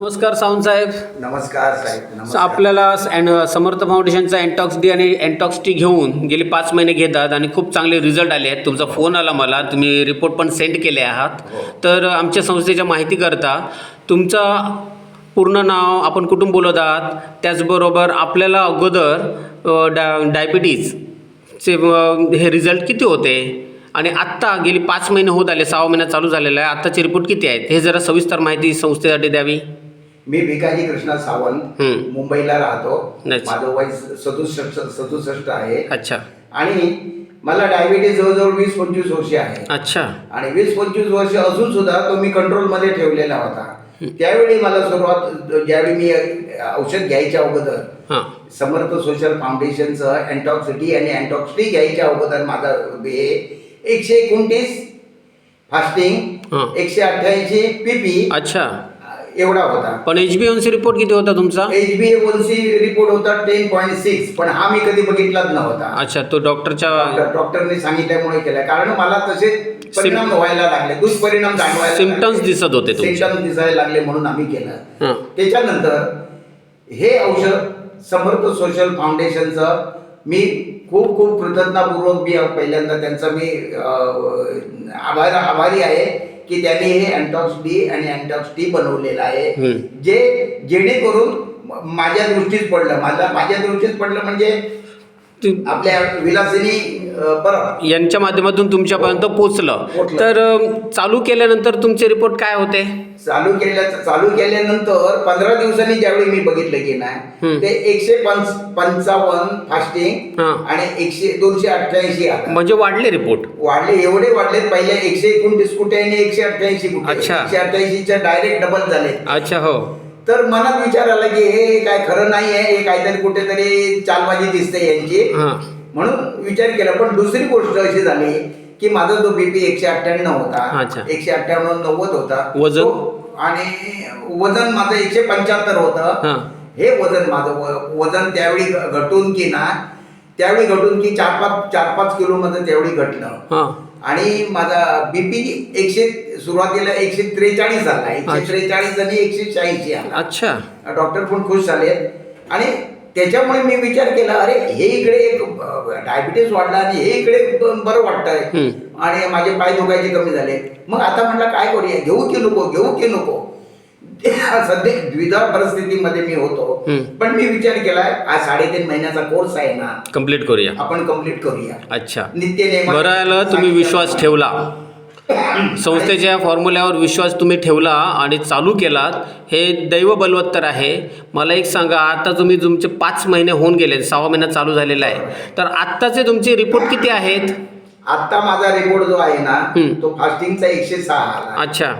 नमस्कार सावंत साहेब. नमस्कार साहेब. नमस्कार. आपल्याला समर्थ फाउंडेशनचा एन्टॉक्स डी आणि एन्टॉक्स टी घेऊन गेले 5 महिने घेतात आणि खूप चांगले रिझल्ट आले आहेत. तुमचा फोन आला मला, तुम्ही रिपोर्ट पण सेंड केले आहात. हो. तर आमच्या संस्थेच्या माहिती करता तुमचा पूर्ण नाव, आपण कुठून बोलत आहात, त्याचबरोबर आपल्याला अगोदर डायबिटीजचे हे रिझल्ट किती होते आणि आत्ता गेली 5 महिने होत आले, 6 महिना चालू झालेला आहे, आत्ताचे रिपोर्ट किती आहेत, हे जरा सविस्तर माहिती संस्थेसाठी द्यावी. मी भिकाजी कृष्णा सावंत, मुंबईला राहतो. अच्छा. माझं वय 67 आहे. अच्छा आणि मला डायबिटीज जवळजवळ 20-25 वर्ष आहे. अच्छा. आणि 20-25 वर्ष असून सुद्धा तो मी कंट्रोलमध्ये ठेवलेला होता. त्यावेळी मला ज्यावेळी मी औषध घ्यायच्या अगोदर समर्थ सोशल फाउंडेशनचं एन्टॉक्स डी आणि एन्टॉक्स टी घ्यायच्या अगोदर माझा हे 129 फास्टिंग, 188 पीपी. अच्छा. एवढा होता. पण HbA1c रिपोर्ट किती होता तुमचा? HbA1c रिपोर्ट होता 10.6, पण हा मी कधी बघितलाच नव्हता. अच्छा, तो डॉक्टरने सांगितल्यामुळे केला, कारण मला तसे परिणाम व्हायला लागले, दुष्परिणाम जाणवायला, सिम्पटम्स दिसत होते, सिम्पटम्स दिसायला लागले, म्हणून आम्ही केलं. त्याच्यानंतर हे औषध समर्थ सोशल फाउंडेशनचं मी खूप खूप कृतज्ञतापूर्वक मी पहिल्यांदा त्यांचा मी आभारी आहे की त्यांनी हे एन्टॉक्स डी आणि एन्टॉक्स टी बनवलेलं आहे, जेणेकरून माझ्या दृष्टीत पडलं. माझ्या दृष्टीत पडलं म्हणजे आपल्या विलासिनी परब यांच्या माध्यमातून तुमच्यापर्यंत पोचलं. तर चालू केल्यानंतर तुमचे रिपोर्ट काय होते? चालू केल्यानंतर 15 दिवसांनी ज्यावेळी मी बघितलं की नाही, ते 155 फास्टिंग आणि 288 आला. म्हणजे वाढले रिपोर्ट? एवढे वाढले. पहिले 129 कुठे आणि 188 कुठे. 188च्या डायरेक्ट डबल झाले. अच्छा. हो. तर मनात विचार आला की हे काय खरं नाही आहे, हे काहीतरी कुठेतरी चालबाजी दिसते यांची, म्हणून विचार केला. पण दुसरी गोष्ट अशी झाली की माझा जो बीपी 198 होता, 198-90 होता वजन, आणि वजन माझं 175 होतं. हे वजन त्यावेळी घटून की 4-5 किलो मध्ये त्यावेळी घटलं. आणि माझा बीपी सुरुवातीला 143 झाला, 143 आणि 186 आला. अच्छा. डॉक्टर पण खुश झाले. आणि त्याच्यामुळे मी विचार केला, अरे हे इकडे एक डायबिटीस वाढला आणि हे इकडे बरं वाटतंय आणि माझे पाय दुखायचे कमी झाले. मग आता म्हटलं काय करूया, घेऊ की नको. सध्या द्विधा परिस्थितीमध्ये मी होतो. पण मी विचार केलाय, हा 3.5 महिन्याचा कोर्स आहे ना, कंप्लीट करूया, आपण कंप्लीट करूया. अच्छा. नित्य बरं आलं तुम्ही विश्वास ठेवला, संस्थेच्या फॉर्म्युल्यावर विश्वास तुम्ही ठेवला आणि चालू केलात, हे दैव बलवत्तर आहे. मला एक सांगा, आता तुमचे 5 महिने होऊन गेले, 6वा महिना चालू झालेला आहे, तर आत्ताचे तुमचे रिपोर्ट किती आहेत? आता माझा रिपोर्ट जो आहे ना, तो फास्टिंगचा 106 आला. अच्छा.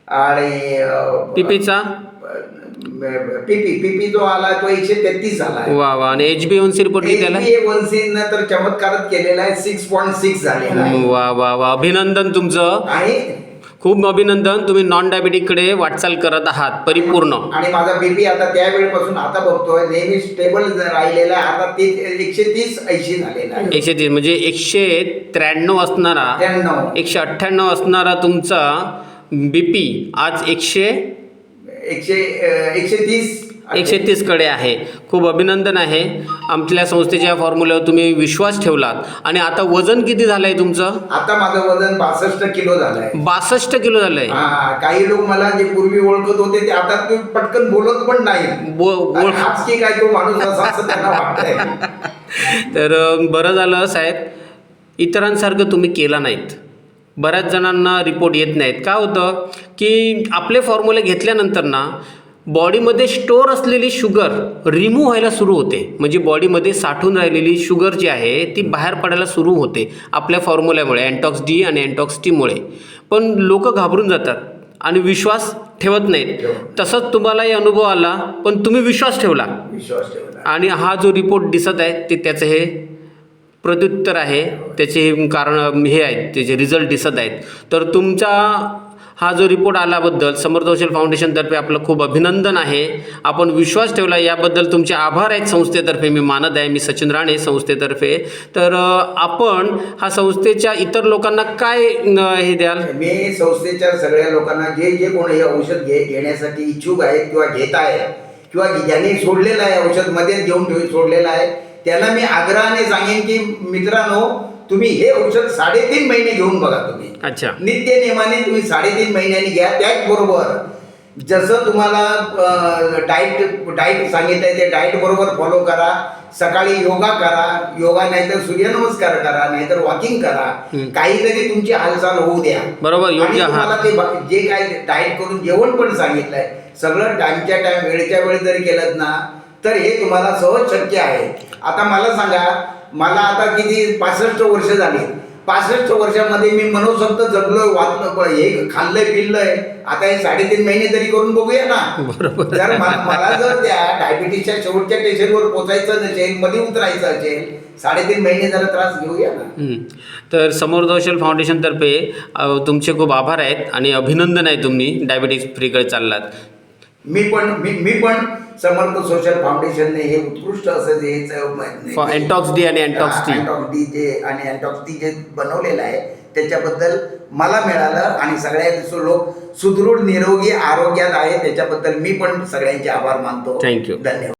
आणि पीपीचा पीपी जो आला तो 133 आला. वा वा. आणि HbA1c रिपोर्ट किती आला? HbA1c तर चमत्कारच केलेला आहे, 6.6 झालेला आहे. वा वा वा. अभिनंदन तुमचं, आणि खूप अभिनंदन. तुम्ही नॉन डायबिटिककडे वाटचाल करत आहात परिपूर्ण. आणि माझा बीपी आता त्यावेळेपासून आता बघतोय नेहमी स्टेबल राहिलेला आहे. आता 130-80 झालेला आहे. 130 म्हणजे 193 असणारा, 198 असणारा तुमचा बीपी आज 130 कडे आहे. खूप अभिनंदन आहे. आमच्या संस्थेच्या फॉर्म्युल्यावर तुम्ही विश्वास ठेवलात. आणि आता वजन किती झालंय तुमचं? आता माझं वजन 62 किलो झालंय. 62 किलो झालंय. काही लोक मला जे पूर्वी ओळखत होते ते आता ते पटकन बोलत पण नाही, आज की काय तो माणूस असा असं त्यांना वाटतंय. तर बरं झालं साहेब, इतरांसारखं तुम्ही केला नाहीत. बऱ्याच जणांना रिपोर्ट येत नाहीत. काय होतं की आपले फॉर्म्युले घेतल्यानंतर ना, बॉडीमध्ये स्टोअर असलेली शुगर रिमूव्ह व्हायला सुरू होते. म्हणजे बॉडीमध्ये साठून राहिलेली शुगर जी आहे ती बाहेर पडायला सुरू होते आपल्या फॉर्म्युल्यामुळे, एन्टॉक्स डी आणि एन्टॉक्स टीमुळे. पण लोक घाबरून जातात आणि विश्वास ठेवत नाहीत. तसंच तुम्हालाही अनुभव आला, पण तुम्ही विश्वास ठेवला. आणि हा जो रिपोर्ट दिसत आहे ते त्याचं हे प्रत्युत्तर आहे, त्याचे कारण हे आहेत, त्याचे रिझल्ट दिसत आहेत. तर तुमचा हा जो रिपोर्ट आल्याबद्दल समर्थ औषध फाउंडेशनतर्फे आपलं खूप अभिनंदन आहे. आपण विश्वास ठेवला याबद्दल तुमचे आभार आहेत संस्थेतर्फे मी मानत आहे. मी सचिन राणे संस्थेतर्फे. तर आपण हा संस्थेच्या इतर लोकांना काय हे द्याल? मी संस्थेच्या सगळ्या लोकांना जे जे कोणी हे औषध घेण्यासाठी इच्छुक आहेत किंवा घेत आहे किंवा ज्यांनी सोडलेलं आहे औषध मध्येच घेऊन सोडलेलं आहे त्यांना मी आग्रहाने सांगेन की मित्रांनो तुम्ही हे औषध 3.5 महिने घेऊन बघा. तुम्ही अच्छा. नित्य नियमाने तुम्ही 3.5 महिन्यांनी घ्या. त्याचबरोबर जसं तुम्हाला डाईट सांगितलंय ते डाईट बरोबर फॉलो करा. सकाळी योगा करा. योगा नाहीतर सूर्यनमस्कार करा, नाहीतर वॉकिंग करा. काहीतरी तुमची हालचाल होऊ द्या. बरोबर. योग्य. तुम्हाला ते जे काय डाईट करून जेवण पण सांगितलंय सगळं टाइमच्या टाइम वेळेच्या वेळ जरी केलं ना तर हे तुम्हाला सहज शक्य आहे. आता मला सांगा, मला आता किती 65 वर्ष झाली. 65 वर्षामध्ये मी मनोसक्त जगलोय, वाचलं, हे खाल्लंय पिल्लंय. आता हे 3.5 महिने तरी करून बघूया ना. बरोबर. जर मला जर त्या डायबिटीसच्या शेवटच्या स्टेशनवर पोचायचं नसेल, मध्ये उतरायचं असेल, 3.5 महिने जरा त्रास घेऊया ना. तर समर्थ औषध फाउंडेशनतर्फे तुमचे खूप आभार आहेत आणि अभिनंदन आहे. तुम्ही डायबिटीज फ्रीकडे चाललात. मी पण समर्थ सोशल फाउंडेशनने हे उत्कृष्ट असं जे एन्टॉक्स डी आणि एन्टॉक्स टी आणि एन्टॉक्स टी जे बनवलेलं आहे त्याच्याबद्दल मला मिळालं आणि सगळ्या लोक सुदृढ निरोगी आरोग्यात आहे त्याच्याबद्दल मी पण सगळ्यांचे आभार मानतो. थँक्यू. धन्यवाद.